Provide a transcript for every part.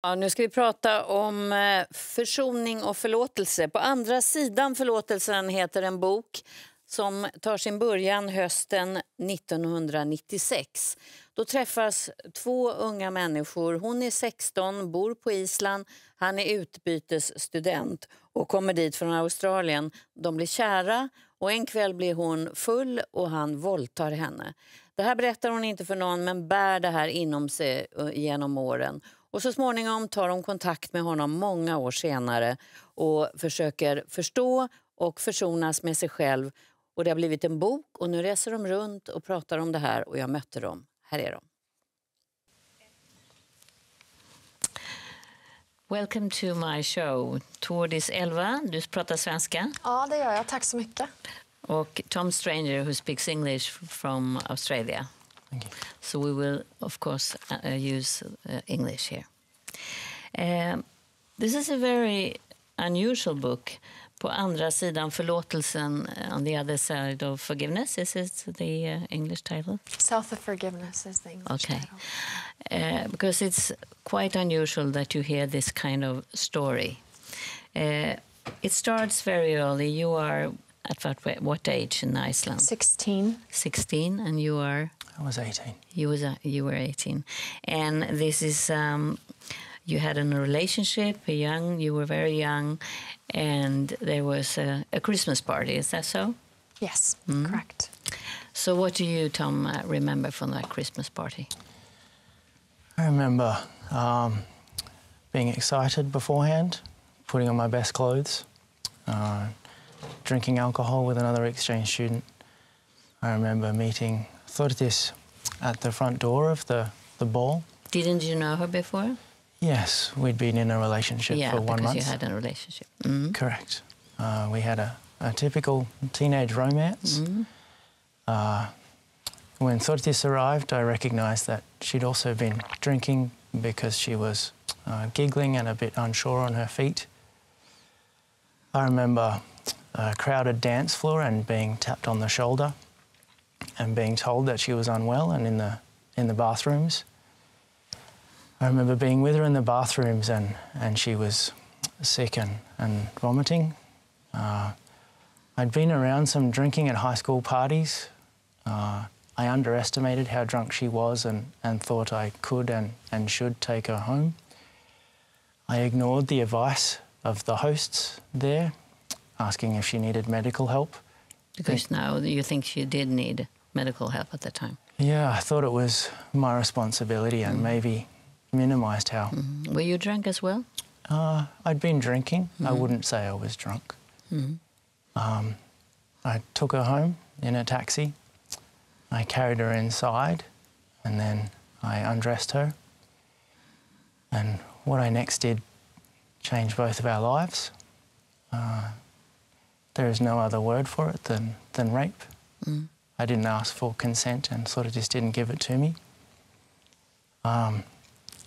Ja, nu ska vi prata om försoning och förlåtelse. På andra sidan förlåtelsen heter en bok som tar sin början hösten 1996. Då träffas två unga människor. Hon är 16, bor på Island. Han är utbytesstudent och kommer dit från Australien. De blir kära och en kväll blir hon full och han våldtar henne. Det här berättar hon inte för någon, men bär det här inom sig genom åren. Och så småningom tar hon kontakt med honom många år senare och försöker förstå och försonas med sig själv. Och det har blivit en bok och nu reser de runt och pratar om det här och jag mötte dem. Här är de. Welcome to my show. Thordis Elva, du pratar svenska. Ja, det gör jag. Tack så mycket. Och Tom Stranger who speaks English from Australia. Thank you. So we will of course use English here. This is a very unusual book. På andra sidan förlåtelsen, on the other side of forgiveness, is it the English title? South of Forgiveness is the English title. Because it's quite unusual that you hear this kind of story. It starts very early. You are at what age in Iceland? 16. 16, and you are? I was 18. You were 18. And this is, you had a relationship, you were very young, and there was a Christmas party, is that so? Yes, correct. So what do you, Tom, remember from that Christmas party? I remember being excited beforehand, putting on my best clothes, drinking alcohol with another exchange student. I remember meeting Thordis at the front door of the ball. Didn't you know her before? Yes, we'd been in a relationship for 1 month. Yeah, because you had a relationship. Correct. We had a typical teenage romance. When Thordis arrived, I recognised that she'd also been drinking because she was giggling and a bit unsure on her feet. I remember a crowded dance floor and being tapped on the shoulder and being told that she was unwell and in the bathrooms. I remember being with her in the bathrooms and she was sick and vomiting. I'd been around some drinking at high school parties. I underestimated how drunk she was and thought I could and should take her home. I ignored the advice of the hosts there, asking if she needed medical help. Because now you think she did need medical help at the time? Yeah, I thought it was my responsibility and maybe minimised how. Were you drunk as well? I'd been drinking. I wouldn't say I was drunk. I took her home in a taxi. I carried her inside and then I undressed her. And what I next did changed both of our lives. There is no other word for it than rape. I didn't ask for consent and sort of just didn't give it to me.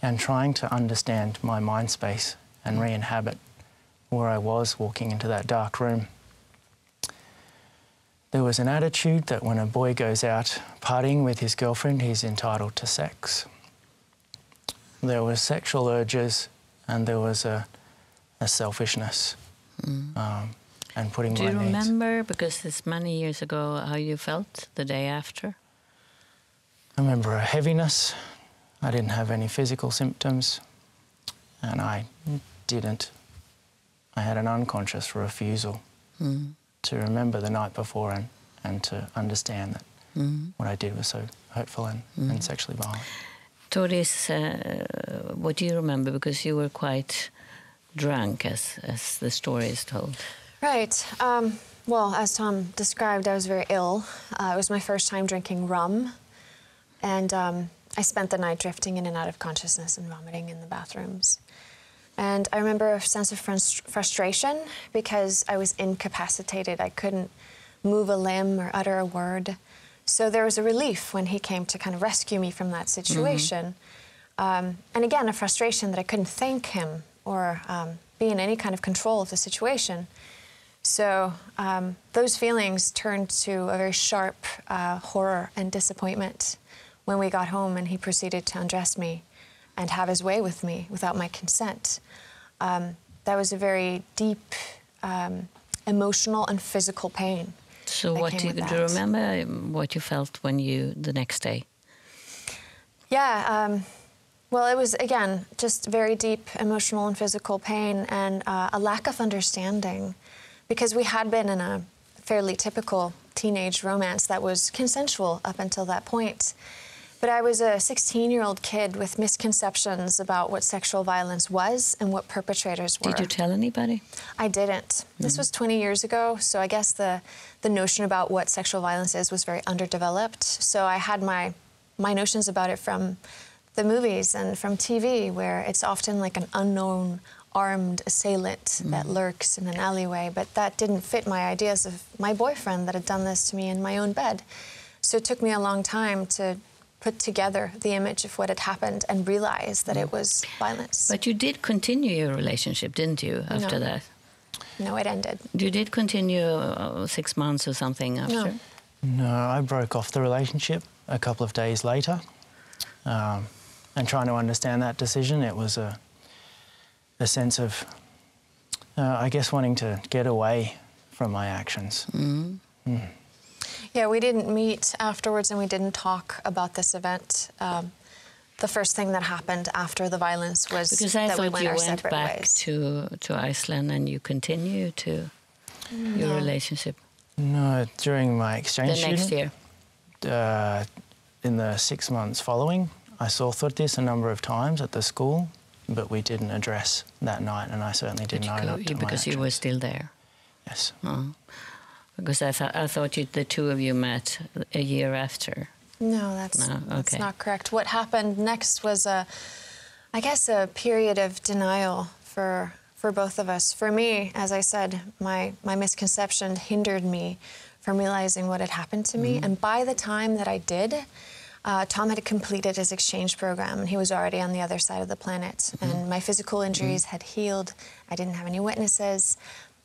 And trying to understand my mind space and re-inhabit where I was walking into that dark room. There was an attitude that when a boy goes out partying with his girlfriend, he's entitled to sex. There was sexual urges and there was a selfishness and putting my needs. Do you remember, because it's many years ago, how you felt the day after? I remember a heaviness. I didn't have any physical symptoms and I had an unconscious refusal to remember the night before and to understand that what I did was so hurtful and sexually violent. Thordis, what do you remember? Because you were quite drunk, as the story is told. Right. Well, as Tom described, I was very ill. It was my first time drinking rum. And I spent the night drifting in and out of consciousness and vomiting in the bathrooms. And I remember a sense of frustration because I was incapacitated. I couldn't move a limb or utter a word. So there was a relief when he came to kind of rescue me from that situation. And again, a frustration that I couldn't thank him or be in any kind of control of the situation. So those feelings turned to a very sharp horror and disappointment when we got home and he proceeded to undress me and have his way with me without my consent. That was a very deep emotional and physical pain. So what do you remember what you felt when the next day? Yeah, well, it was, again, just very deep emotional and physical pain and a lack of understanding, because we had been in a fairly typical teenage romance that was consensual up until that point. But I was a 16-year-old kid with misconceptions about what sexual violence was and what perpetrators were. Did you tell anybody? I didn't. This was 20 years ago, so I guess the notion about what sexual violence is was very underdeveloped. So I had my notions about it from the movies and from TV, where it's often like an unknown armed assailant that lurks in an alleyway, but that didn't fit my ideas of my boyfriend that had done this to me in my own bed. So it took me a long time to put together the image of what had happened and realize that it was violence. But you did continue your relationship, didn't you, after that? No, it ended. You did continue 6 months or something after? No, I broke off the relationship a couple of days later. And trying to understand that decision, it was a sense of, I guess, wanting to get away from my actions. Yeah, we didn't meet afterwards and we didn't talk about this event. The first thing that happened after the violence was that we went our separate ways. Because I thought you went back to Iceland and you continued to your relationship. No, during my exchange the next year. In the 6 months following, I saw Thordis a number of times at the school, but we didn't address that night, and I certainly didn't own up to my because you were still there. Yes. Because I thought the two of you met a year after. No, that's not correct. What happened next was I guess a period of denial for both of us. For me, as I said, my misconception hindered me from realizing what had happened to me. And by the time that I did, Tom had completed his exchange program and he was already on the other side of the planet. And my physical injuries had healed. I didn't have any witnesses.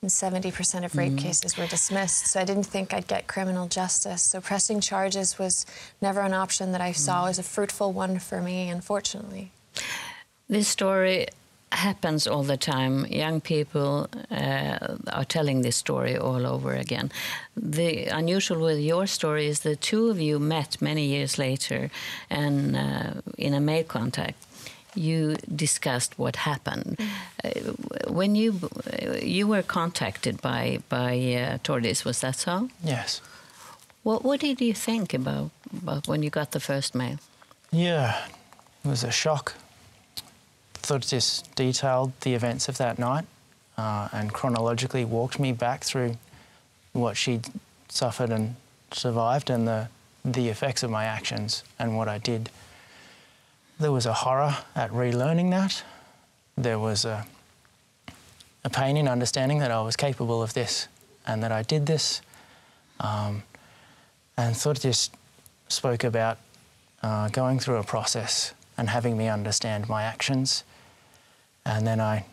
And 70% of rape cases were dismissed. So I didn't think I'd get criminal justice. So pressing charges was never an option that I saw as a fruitful one for me, unfortunately. This story happens all the time. Young people are telling this story all over again. The unusual with your story is the two of you met many years later, and in a mail contact, you discussed what happened. When you were contacted by Thordis, was that so? Yes. What did you think about when you got the first mail? Yeah, it was a shock. Thordis detailed the events of that night and chronologically walked me back through what she'd suffered and survived and the effects of my actions and what I did. There was a horror at relearning that. There was a pain in understanding that I was capable of this and that I did this. And Thordis spoke about going through a process and having me understand my actions. And then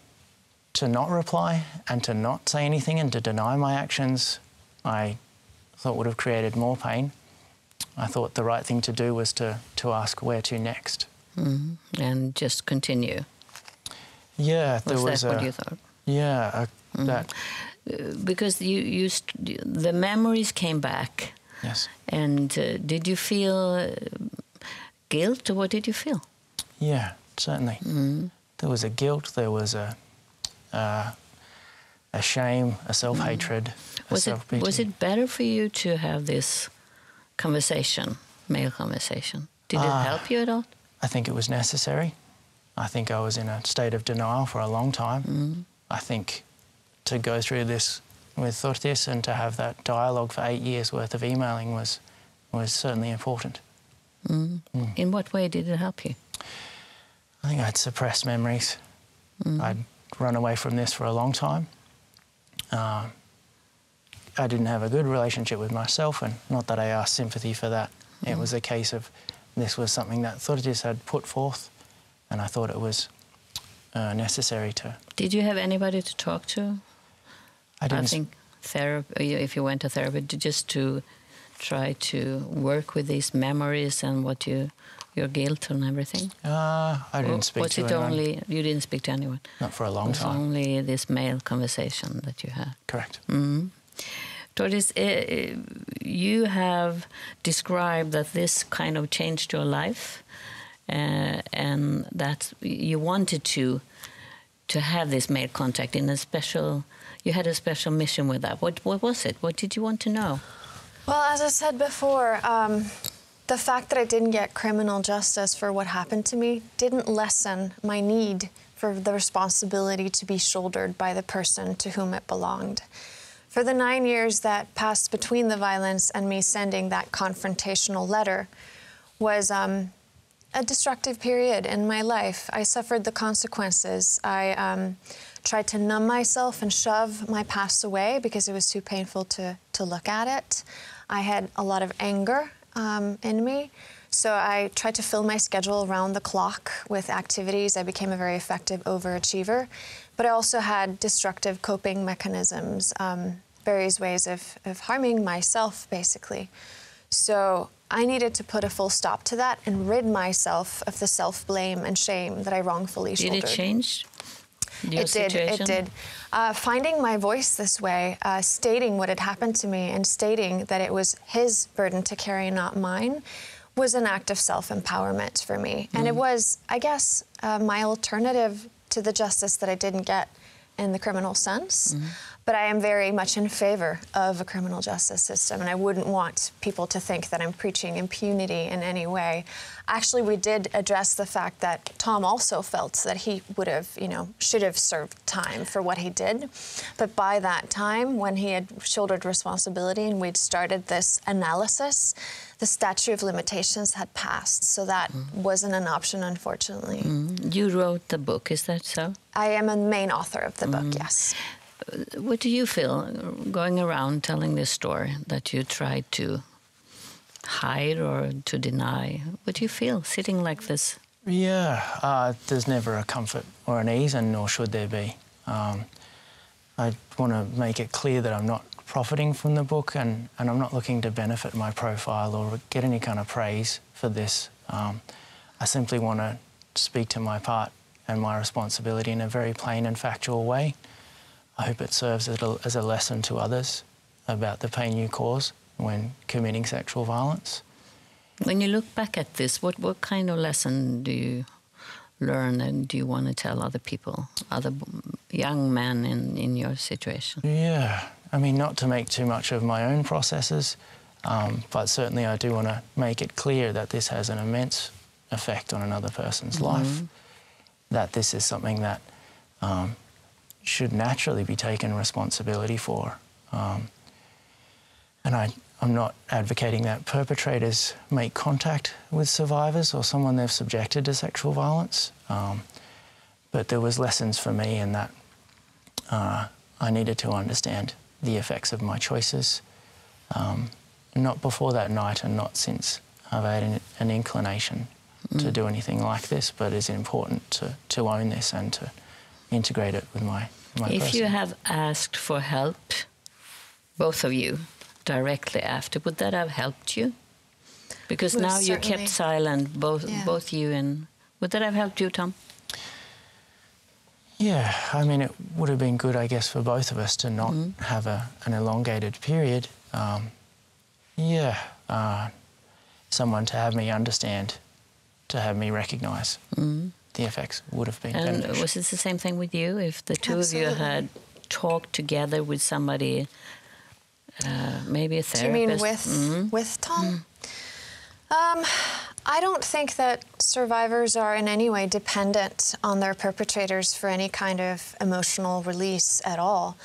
to not reply and to not say anything and to deny my actions, I thought would have created more pain. I thought the right thing to do was to ask where to next. And just continue. Yeah, there was that what you thought? Yeah, that. Because the memories came back. Yes. And did you feel guilt, or what did you feel? Yeah, certainly. There was a guilt. There was a shame, a self-hatred, a self-pity. Was it better for you to have this conversation, male conversation? Did it help you at all? I think it was necessary. I think I was in a state of denial for a long time. I think to go through this with Thordis and to have that dialogue for 8 years worth of emailing was certainly important. In what way did it help you? I think I'd suppressed memories. I'd run away from this for a long time. I didn't have a good relationship with myself, and not that I asked sympathy for that. It was a case of this was something that Thordis had put forth, and I thought it was necessary to... Did you have anybody to talk to? I didn't. I think therapy, if you went to therapy, just to try to work with these memories and what you your guilt and everything? I didn't speak to anyone. Only you didn't speak to anyone? Not for a long time. It was only this male conversation that you had. Correct. Mm-hmm. Thordis, you have described that this kind of changed your life, and that you wanted to have this male contact in a special. You had a special mission with that. What was it? What did you want to know? Well, as I said before, the fact that I didn't get criminal justice for what happened to me didn't lessen my need for the responsibility to be shouldered by the person to whom it belonged. For the 9 years that passed between the violence and me sending that confrontational letter was a destructive period in my life. I suffered the consequences. I tried to numb myself and shove my past away because it was too painful to look at it. I had a lot of anger in me, so I tried to fill my schedule around the clock with activities. I became a very effective overachiever, but I also had destructive coping mechanisms, various ways of harming myself, basically. So I needed to put a full stop to that and rid myself of the self-blame and shame that I wrongfully shouldered. Did it change your situation? It did. Finding my voice this way, stating what had happened to me and stating that it was his burden to carry, not mine, was an act of self-empowerment for me. And it was, I guess, my alternative to the justice that I didn't get in the criminal sense. But I am very much in favor of a criminal justice system, and I wouldn't want people to think that I'm preaching impunity in any way. Actually, we did address the fact that Tom also felt that he would have, should have served time for what he did. But by that time, when he had shouldered responsibility and we'd started this analysis, the statute of limitations had passed, so that wasn't an option, unfortunately. You wrote the book, is that so? I am a main author of the book, yes. What do you feel going around telling this story that you tried to hide or to deny? What do you feel sitting like this? Yeah, there's never a comfort or an ease, and nor should there be. I want to make it clear that I'm not profiting from the book, and I'm not looking to benefit my profile or get any kind of praise for this. I simply want to speak to my part and my responsibility in a very plain and factual way. I hope it serves as a lesson to others about the pain you cause when committing sexual violence. When you look back at this, what kind of lesson do you learn and do you want to tell other people, other young men in your situation? Yeah, I mean, not to make too much of my own processes, but certainly I do want to make it clear that this has an immense effect on another person's life, that this is something that should naturally be taken responsibility for. And I'm not advocating that perpetrators make contact with survivors or someone they've subjected to sexual violence, but there was lessons for me in that I needed to understand the effects of my choices, not before that night and not since I've had an inclination to do anything like this, but it's important to own this and to integrate it with my If person. you have asked for help, both of you, directly after, would that have helped you? Because now you kept silent, both you, and would that have helped you, Tom? Yeah, I mean, it would have been good, I guess, for both of us to not have an elongated period. Someone to have me understand, to have me recognise the effects would have been beneficial. And was it the same thing with you? If the two of you had talked together with somebody, maybe a therapist? Do you mean with Tom? I don't think that survivors are in any way dependent on their perpetrators for any kind of emotional release at all.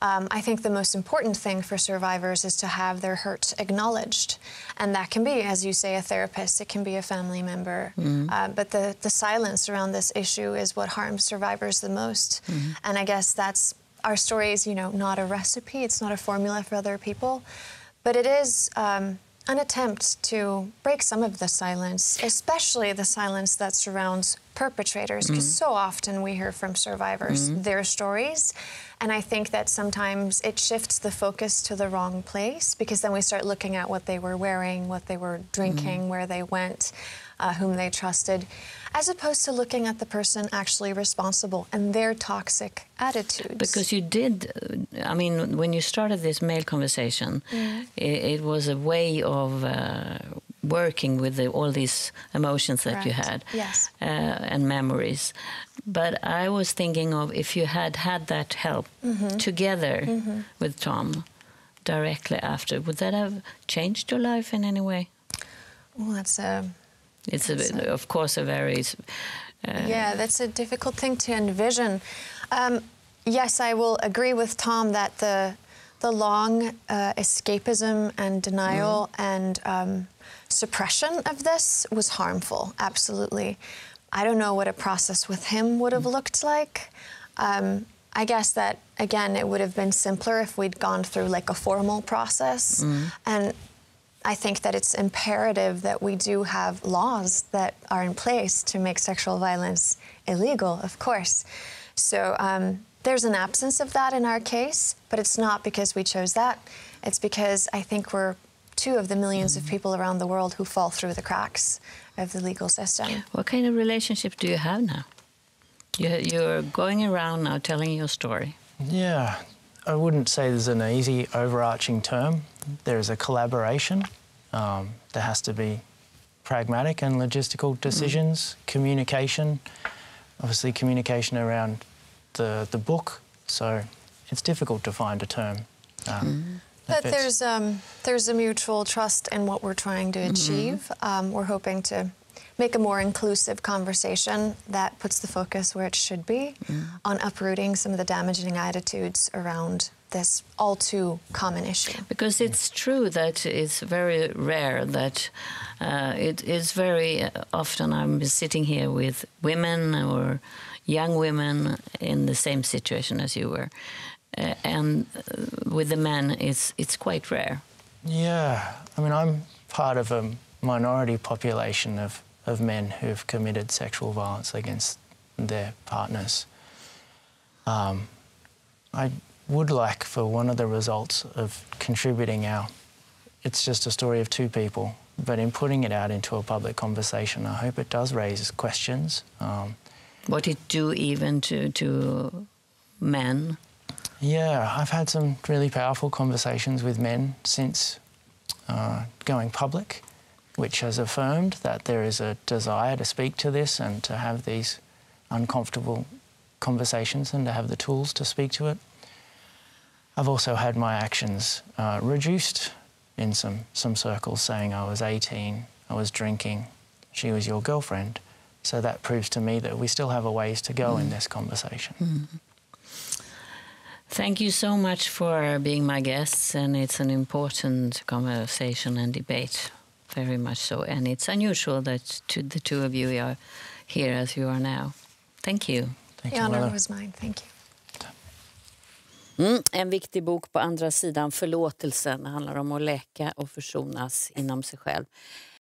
I think the most important thing for survivors is to have their hurt acknowledged. And that can be, as you say, a therapist, it can be a family member. But the silence around this issue is what harms survivors the most. And I guess that's, our story is, not a recipe, it's not a formula for other people, but it is an attempt to break some of the silence, especially the silence that surrounds perpetrators, because so often we hear from survivors their stories, and I think that sometimes it shifts the focus to the wrong place, because then we start looking at what they were wearing, what they were drinking, where they went, whom they trusted, as opposed to looking at the person actually responsible and their toxic attitudes. Because you did, I mean, when you started this mail conversation, it was a way of working with all these emotions that you had, yes, and memories. But I was thinking of if you had had that help together with Tom directly after, would that have changed your life in any way? Well, It's of course a very yeah, that's a difficult thing to envision. Yes, I will agree with Tom that the long escapism and denial and suppression of this was harmful, absolutely. I don't know what a process with him would have looked like. I guess that, again, it would have been simpler if we'd gone through like a formal process. And I think that it's imperative that we do have laws that are in place to make sexual violence illegal, of course. So there's an absence of that in our case, but it's not because we chose that. It's because I think we're 2 of the millions of people around the world who fall through the cracks of the legal system. What kind of relationship do you have now? You're going around now telling your story. Yeah, I wouldn't say there's an easy overarching term. There's a collaboration. There has to be pragmatic and logistical decisions, communication, obviously communication around the book. So it's difficult to find a term. But there's a mutual trust in what we're trying to achieve. We're hoping to make a more inclusive conversation that puts the focus where it should be, on uprooting some of the damaging attitudes around this all too common issue. Because it's true that it's very rare that it is very often I'm sitting here with women or young women in the same situation as you were. And with the men, it's quite rare. Yeah, I mean, I'm part of a minority population of men who've committed sexual violence against their partners. I would like for one of the results of contributing it's just a story of 2 people, but in putting it out into a public conversation, I hope it does raise questions. What it do even to men? Yeah, I've had some really powerful conversations with men since going public, which has affirmed that there is a desire to speak to this and to have these uncomfortable conversations and to have the tools to speak to it. I've also had my actions reduced in some circles, saying I was 18, I was drinking, she was your girlfriend. So that proves to me that we still have a ways to go in this conversation. Thank you so much for being my guests, and it's an important conversation and debate, very much so. And it's unusual that the 2 of you are here as you are now. Thank you. The honor was mine. Thank you. En viktig bok på andra sidan, Förlåtelsen, handlar om att läka och försonas inom sig själv.